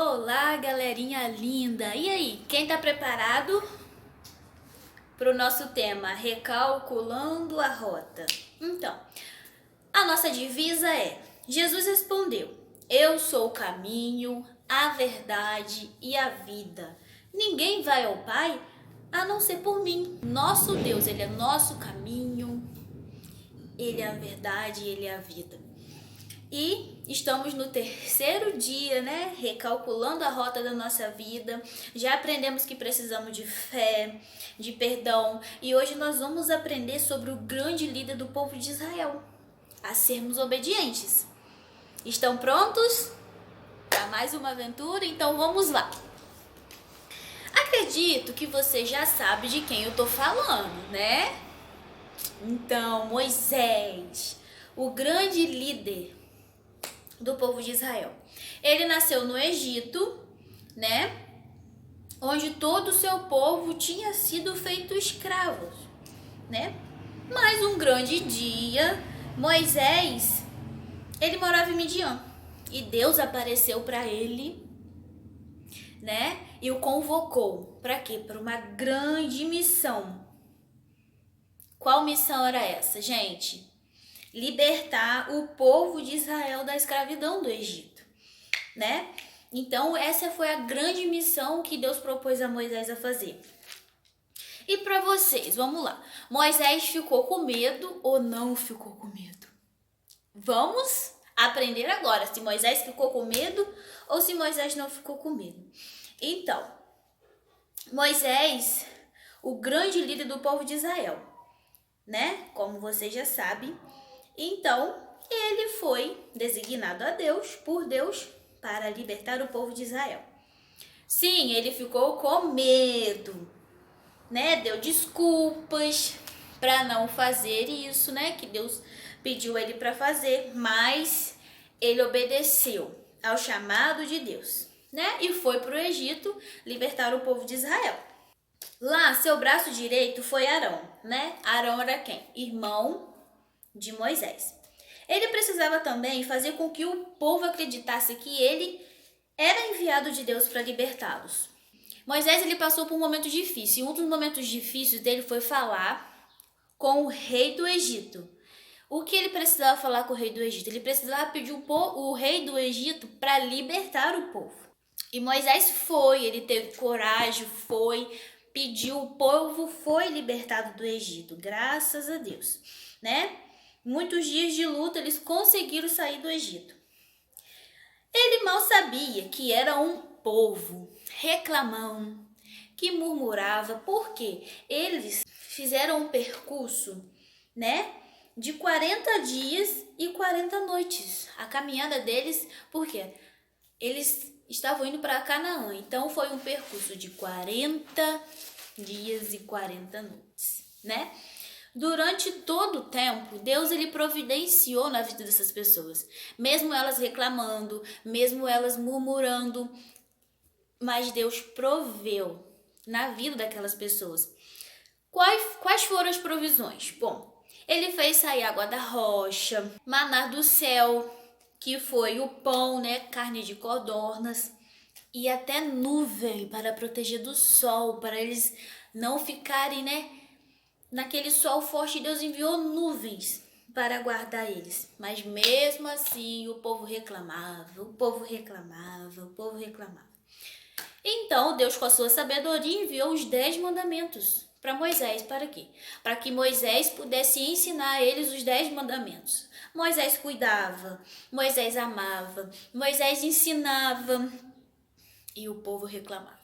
Olá, galerinha linda! E aí, quem tá preparado para o nosso tema Recalculando a Rota? Então, a nossa divisa é: Jesus respondeu: Eu sou o caminho, a verdade e a vida. Ninguém vai ao Pai a não ser por mim. Nosso Deus, Ele é nosso caminho, Ele é a verdade, Ele é a vida. E estamos no terceiro dia, né? Recalculando a rota da nossa vida. Já aprendemos que precisamos de fé, de perdão. E hoje nós vamos aprender sobre o grande líder do povo de Israel, a sermos obedientes. Estão prontos para mais uma aventura? Então vamos lá. Acredito que você já sabe de quem eu tô falando, né? Então, Moisés, o grande líder do povo de Israel. Ele nasceu no Egito, né? Onde todo o seu povo tinha sido feito escravos, né? Mas um grande dia, Moisés, ele morava em Midian. E Deus apareceu para ele, né? E o convocou. Para quê? Para uma grande missão. Qual missão era essa, gente? Libertar o povo de Israel da escravidão do Egito, né? Então essa foi a grande missão que Deus propôs a Moisés a fazer. E para vocês, vamos lá. Moisés ficou com medo ou não ficou com medo? Vamos aprender agora se Moisés ficou com medo ou se Moisés não ficou com medo. Então, Moisés, o grande líder do povo de Israel, né? Como você já sabe. Então, ele foi designado por Deus, para libertar o povo de Israel. Sim, ele ficou com medo, né? Deu desculpas para não fazer isso, né? Que Deus pediu ele para fazer, mas ele obedeceu ao chamado de Deus, né? E foi para o Egito libertar o povo de Israel. Lá, seu braço direito foi Arão, né? Arão era quem? Irmão de Moisés. Ele precisava também fazer com que o povo acreditasse que ele era enviado de Deus para libertá-los. Moisés, ele passou por um momento difícil. E um dos momentos difíceis dele foi falar com o rei do Egito. O que ele precisava falar com o rei do Egito? Ele precisava pedir o rei do Egito para libertar o povo. E Moisés foi, ele teve coragem, pediu, o povo foi libertado do Egito, graças a Deus, né? Muitos dias de luta, eles conseguiram sair do Egito. Ele mal sabia que era um povo reclamão, que murmurava, porque eles fizeram um percurso, né, de 40 dias e 40 noites. A caminhada deles, porque eles estavam indo para Canaã. Então foi um percurso de 40 dias e 40 noites, né? Durante todo o tempo, Deus ele providenciou na vida dessas pessoas, mesmo elas reclamando, mesmo elas murmurando, mas Deus proveu na vida daquelas pessoas. Quais foram as provisões? Bom, ele fez sair água da rocha, maná do céu, que foi o pão, né, carne de codornas, e até nuvem para proteger do sol, para eles não ficarem, né, naquele sol forte. Deus enviou nuvens para guardar eles. Mas mesmo assim o povo reclamava, o povo reclamava, o povo reclamava. Então Deus, com a sua sabedoria, enviou os 10 mandamentos para Moisés. Para quê? Para que Moisés pudesse ensinar a eles os 10 mandamentos. Moisés cuidava, Moisés amava, Moisés ensinava e o povo reclamava.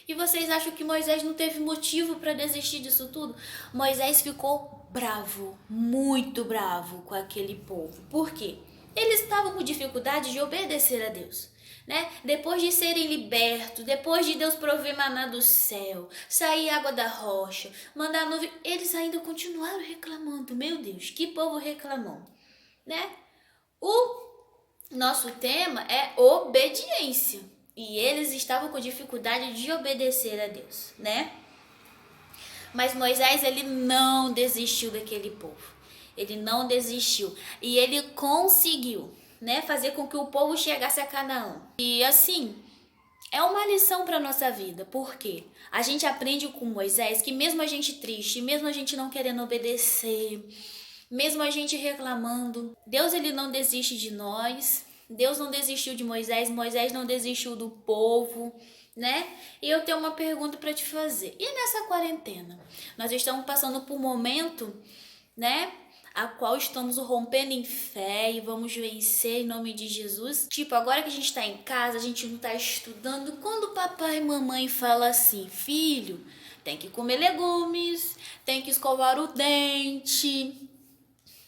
E vocês acham que Moisés não teve motivo para desistir disso tudo? Moisés ficou bravo, muito bravo com aquele povo. Por quê? Eles estavam com dificuldade de obedecer a Deus, né? Depois de serem libertos, depois de Deus prover maná do céu, sair água da rocha, mandar nuvem, eles ainda continuaram reclamando. Meu Deus, que povo reclamão, né? O nosso tema é obediência. E eles estavam com dificuldade de obedecer a Deus, né? Mas Moisés, ele não desistiu daquele povo. Ele não desistiu. E ele conseguiu, né, fazer com que o povo chegasse a Canaã. E assim, É uma lição para nossa vida, porque a gente aprende com Moisés que mesmo a gente triste, mesmo a gente não querendo obedecer, mesmo a gente reclamando, Deus ele não desiste de nós. Deus não desistiu de Moisés, Moisés não desistiu do povo, né? E eu tenho uma pergunta para te fazer. E nessa quarentena? Nós estamos passando por um momento, né? A qual estamos rompendo em fé e vamos vencer em nome de Jesus. Tipo, agora que a gente está em casa, a gente não está estudando. Quando papai e mamãe falam assim, filho, tem que comer legumes, tem que escovar o dente,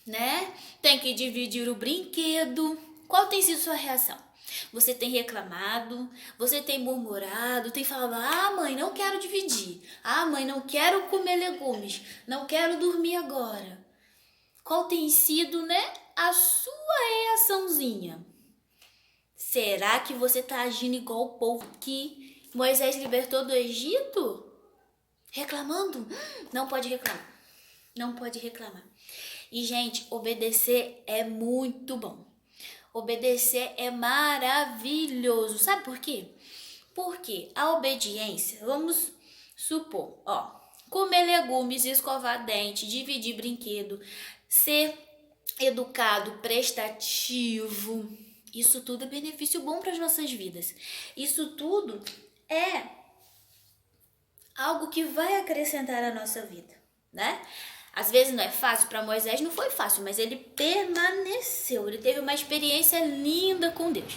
né? Tem que dividir o brinquedo. Qual tem sido sua reação? Você tem reclamado, você tem murmurado, tem falado, ah mãe, não quero dividir. Ah mãe, não quero comer legumes, não quero dormir agora. Qual tem sido, né, a sua reaçãozinha? Será que você tá agindo igual o povo que Moisés libertou do Egito? Reclamando? Não pode reclamar. Não pode reclamar. E, gente, obedecer é muito bom. Obedecer é maravilhoso. Sabe por quê? Porque a obediência, vamos supor, comer legumes, escovar dente, dividir brinquedo, ser educado, prestativo, isso tudo é benefício bom para as nossas vidas. Isso tudo é algo que vai acrescentar à nossa vida, né? Às vezes não é fácil, para Moisés não foi fácil, mas ele permaneceu, ele teve uma experiência linda com Deus.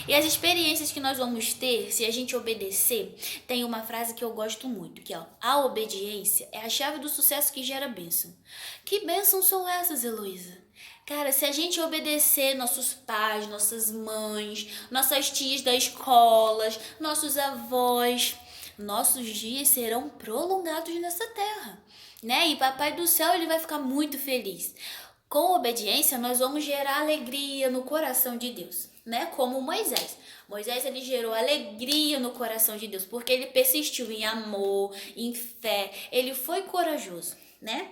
E as experiências que nós vamos ter, se a gente obedecer, tem uma frase que eu gosto muito, que é a obediência é a chave do sucesso que gera bênção. Que bênçãos são essas, Heloísa? Cara, se a gente obedecer nossos pais, nossas mães, nossas tias da escola, nossos avós, nossos dias serão prolongados nessa terra, né? E Papai do Céu, ele vai ficar muito feliz. Com obediência, nós vamos gerar alegria no coração de Deus, né? Como Moisés. Moisés, ele gerou alegria no coração de Deus, porque ele persistiu em amor, em fé, ele foi corajoso, né?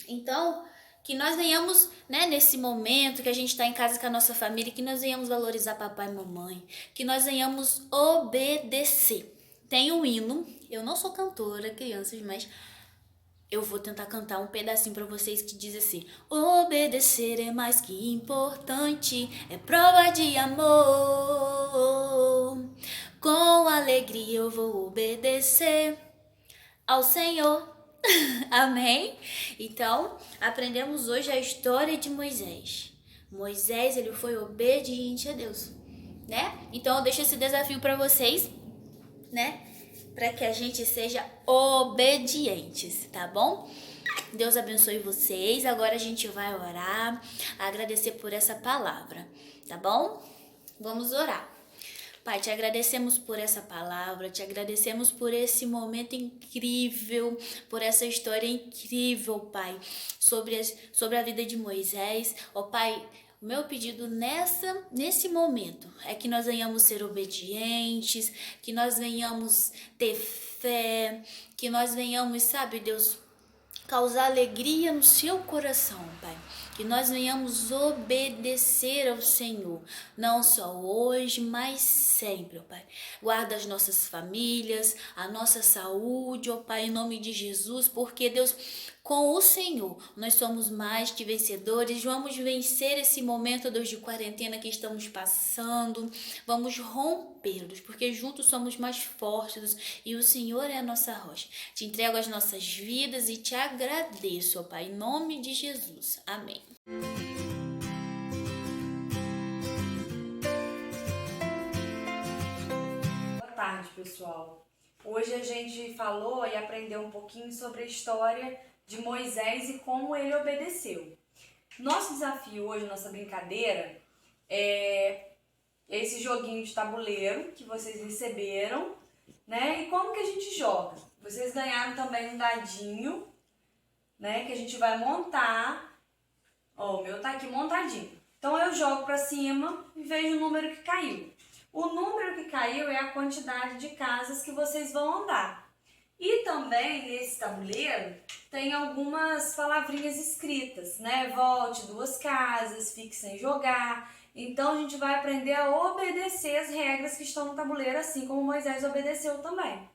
Então, que nós venhamos, né, nesse momento que a gente está em casa com a nossa família, que nós venhamos valorizar papai e mamãe, que nós venhamos obedecer. Tem um hino, eu não sou cantora, crianças, mas eu vou tentar cantar um pedacinho para vocês que diz assim: obedecer é mais que importante, é prova de amor. Com alegria eu vou obedecer ao Senhor. Amém? Então, aprendemos hoje a história de Moisés. Moisés, ele foi obediente a Deus, né? Então, eu deixo esse desafio para vocês, né? Para que a gente seja obedientes, tá bom? Deus abençoe vocês. Agora a gente vai orar, agradecer por essa palavra, tá bom? Vamos orar. Pai, te agradecemos por essa palavra, te agradecemos por esse momento incrível, por essa história incrível, Pai, sobre a vida de Moisés. Ó Pai, o meu pedido nesse momento é que nós venhamos ser obedientes, que nós venhamos ter fé, que nós venhamos, sabe, Deus, causar alegria no seu coração, Pai. Que nós venhamos obedecer ao Senhor, não só hoje, mas sempre, ó Pai. Guarda as nossas famílias, a nossa saúde, ó Pai, em nome de Jesus, porque Deus, com o Senhor, nós somos mais que vencedores. Vamos vencer esse momento, Deus, de quarentena que estamos passando. Vamos rompê-los, porque juntos somos mais fortes e o Senhor é a nossa rocha. Te entrego as nossas vidas e te agradeço, ó Pai, em nome de Jesus. Amém. Boa tarde, pessoal. Hoje a gente falou e aprendeu um pouquinho sobre a história de Moisés e como ele obedeceu. Nosso desafio hoje, nossa brincadeira, é esse joguinho de tabuleiro que vocês receberam, né? E como que a gente joga? Vocês ganharam também um dadinho, né? Que a gente vai montar. Ó, o meu tá aqui montadinho. Então eu jogo pra cima e vejo o número que caiu. O número que caiu é a quantidade de casas que vocês vão andar. E também nesse tabuleiro tem algumas palavrinhas escritas, né? Volte 2 casas, fique sem jogar. Então a gente vai aprender a obedecer as regras que estão no tabuleiro, assim como Moisés obedeceu também.